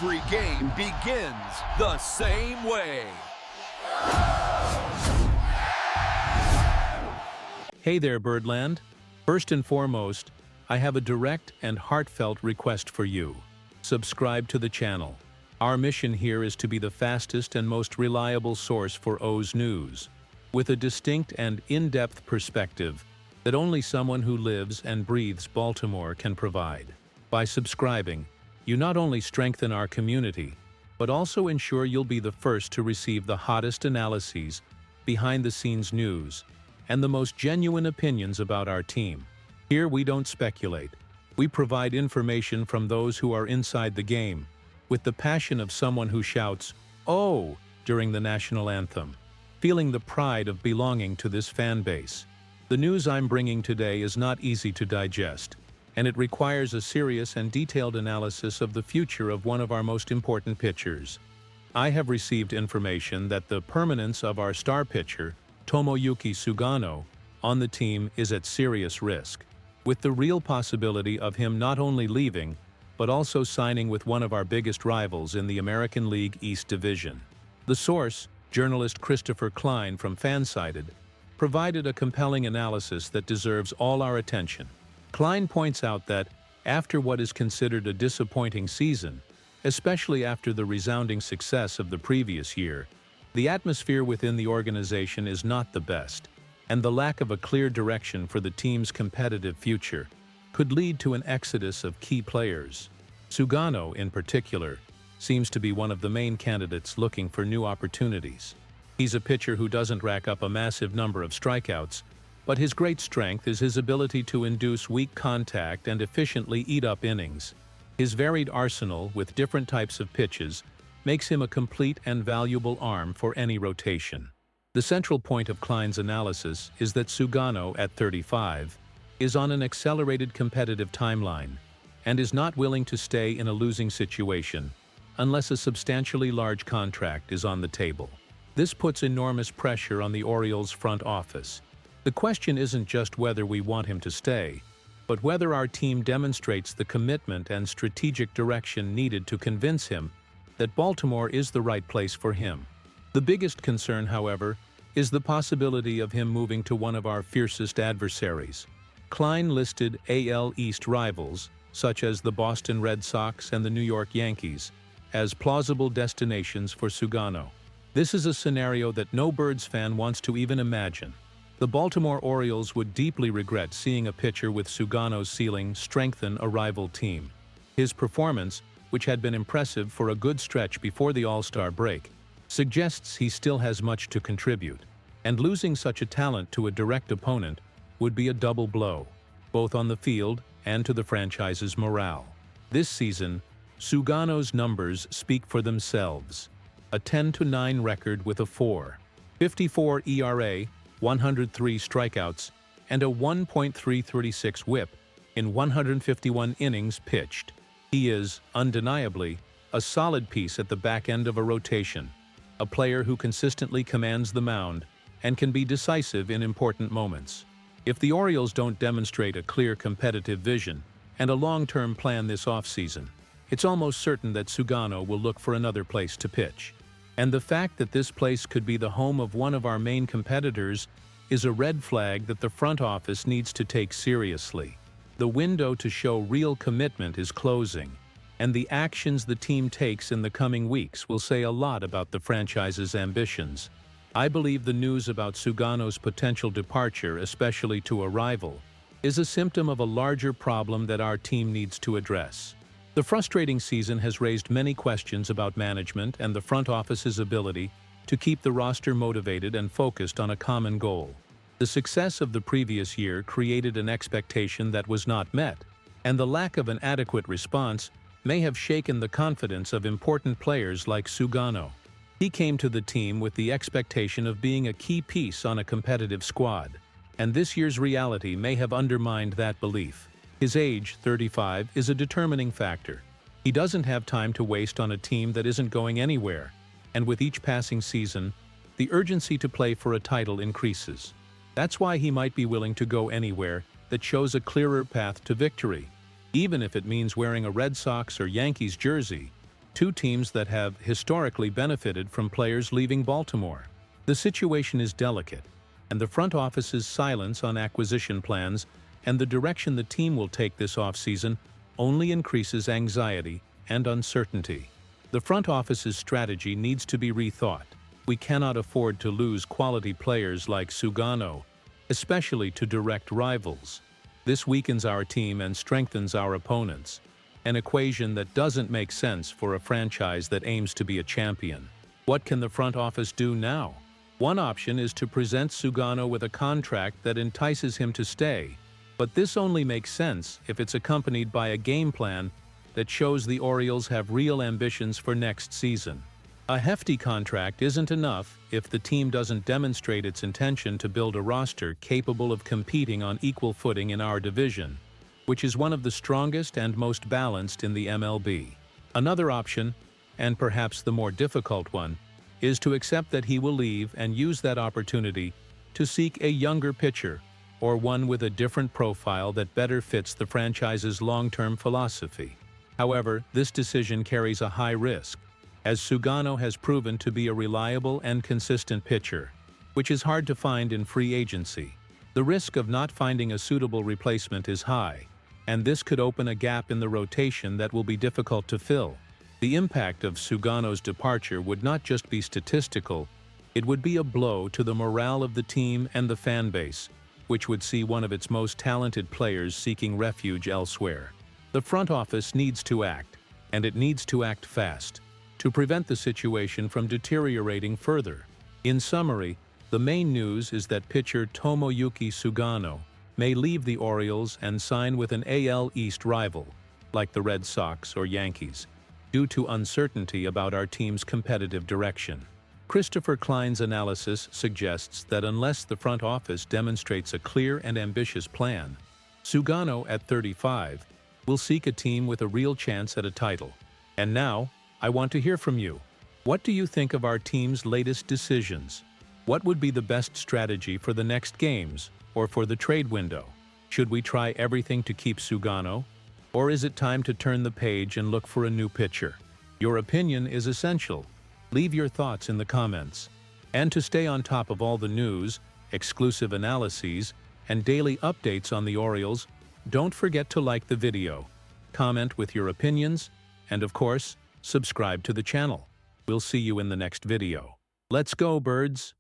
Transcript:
Every game begins the same way. Hey there, Birdland. First and foremost, I have a direct and heartfelt request for you. Subscribe to the channel. Our mission here is to be the fastest and most reliable source for O's news, with a distinct and in-depth perspective that only someone who lives and breathes Baltimore can provide. By subscribing, you not only strengthen our community, but also ensure you'll be the first to receive the hottest analyses, behind-the-scenes news, and the most genuine opinions about our team. Here we don't speculate. We provide information from those who are inside the game, with the passion of someone who shouts, "Oh!" during the national anthem, feeling the pride of belonging to this fan base. The news I'm bringing today is not easy to digest, and it requires a serious and detailed analysis of the future of one of our most important pitchers. I have received information that the permanence of our star pitcher, Tomoyuki Sugano, on the team is at serious risk, with the real possibility of him not only leaving, but also signing with one of our biggest rivals in the American League East Division. The source, journalist Christopher Klein from Fansided, provided a compelling analysis that deserves all our attention. Klein points out that, after what is considered a disappointing season, especially after the resounding success of the previous year, the atmosphere within the organization is not the best, and the lack of a clear direction for the team's competitive future could lead to an exodus of key players. Sugano, in particular, seems to be one of the main candidates looking for new opportunities. He's a pitcher who doesn't rack up a massive number of strikeouts, but his great strength is his ability to induce weak contact and efficiently eat up innings. His varied arsenal with different types of pitches makes him a complete and valuable arm for any rotation. The central point of Klein's analysis is that Sugano, at 35, is on an accelerated competitive timeline and is not willing to stay in a losing situation unless a substantially large contract is on the table. This puts enormous pressure on the Orioles' front office. The question isn't just whether we want him to stay, but whether our team demonstrates the commitment and strategic direction needed to convince him that Baltimore is the right place for him. The biggest concern, however, is the possibility of him moving to one of our fiercest adversaries. Klein listed AL East rivals, such as the Boston Red Sox and the New York Yankees, as plausible destinations for Sugano. This is a scenario that no Birds fan wants to even imagine. The Baltimore Orioles would deeply regret seeing a pitcher with Sugano's ceiling strengthen a rival team. His performance, which had been impressive for a good stretch before the All-Star break, suggests he still has much to contribute, and losing such a talent to a direct opponent would be a double blow, both on the field and to the franchise's morale. This season, Sugano's numbers speak for themselves. A 10-9 record with a 4.54 ERA, 103 strikeouts, and a 1.336 whip in 151 innings pitched. He is, undeniably, a solid piece at the back end of a rotation, a player who consistently commands the mound and can be decisive in important moments. If the Orioles don't demonstrate a clear competitive vision and a long-term plan this offseason, it's almost certain that Sugano will look for another place to pitch. And the fact that this place could be the home of one of our main competitors is a red flag that the front office needs to take seriously. The window to show real commitment is closing, and the actions the team takes in the coming weeks will say a lot about the franchise's ambitions. I believe the news about Sugano's potential departure, especially to a rival, is a symptom of a larger problem that our team needs to address. The frustrating season has raised many questions about management and the front office's ability to keep the roster motivated and focused on a common goal. The success of the previous year created an expectation that was not met, and the lack of an adequate response may have shaken the confidence of important players like Sugano. He came to the team with the expectation of being a key piece on a competitive squad, and this year's reality may have undermined that belief. His age, 35, is a determining factor. He doesn't have time to waste on a team that isn't going anywhere, and with each passing season, the urgency to play for a title increases. That's why he might be willing to go anywhere that shows a clearer path to victory, even if it means wearing a Red Sox or Yankees jersey. two teams that have historically benefited from players leaving Baltimore. The situation is delicate, and the front office's silence on acquisition plans and the direction the team will take this offseason only increases anxiety and uncertainty. The front office's strategy needs to be rethought. We cannot afford to lose quality players like Sugano, especially to direct rivals. This weakens our team and strengthens our opponents, an equation that doesn't make sense for a franchise that aims to be a champion. What can the front office do now? One option is to present Sugano with a contract that entices him to stay, but this only makes sense if it's accompanied by a game plan that shows the Orioles have real ambitions for next season. A hefty contract isn't enough if the team doesn't demonstrate its intention to build a roster capable of competing on equal footing in our division, which is one of the strongest and most balanced in the MLB. Another option, and perhaps the more difficult one, is to accept that he will leave and use that opportunity to seek a younger pitcher or one with a different profile that better fits the franchise's long-term philosophy. However, this decision carries a high risk, as Sugano has proven to be a reliable and consistent pitcher, which is hard to find in free agency. The risk of not finding a suitable replacement is high, and this could open a gap in the rotation that will be difficult to fill. The impact of Sugano's departure would not just be statistical, it would be a blow to the morale of the team and the fan base, which would see one of its most talented players seeking refuge elsewhere. The front office needs to act, and it needs to act fast, to prevent the situation from deteriorating further. In summary, the main news is that pitcher Tomoyuki Sugano may leave the Orioles and sign with an AL East rival, like the Red Sox or Yankees, due to uncertainty about our team's competitive direction. Christopher Klein's analysis suggests that unless the front office demonstrates a clear and ambitious plan, Sugano, at 35, will seek a team with a real chance at a title. And now, I want to hear from you. What do you think of our team's latest decisions? What would be the best strategy for the next games or for the trade window? Should we try everything to keep Sugano? Or is it time to turn the page and look for a new pitcher? Your opinion is essential. Leave your thoughts in the comments. And to stay on top of all the news, exclusive analyses, and daily updates on the Orioles, don't forget to like the video, comment with your opinions, and of course, subscribe to the channel. We'll see you in the next video. Let's go, birds!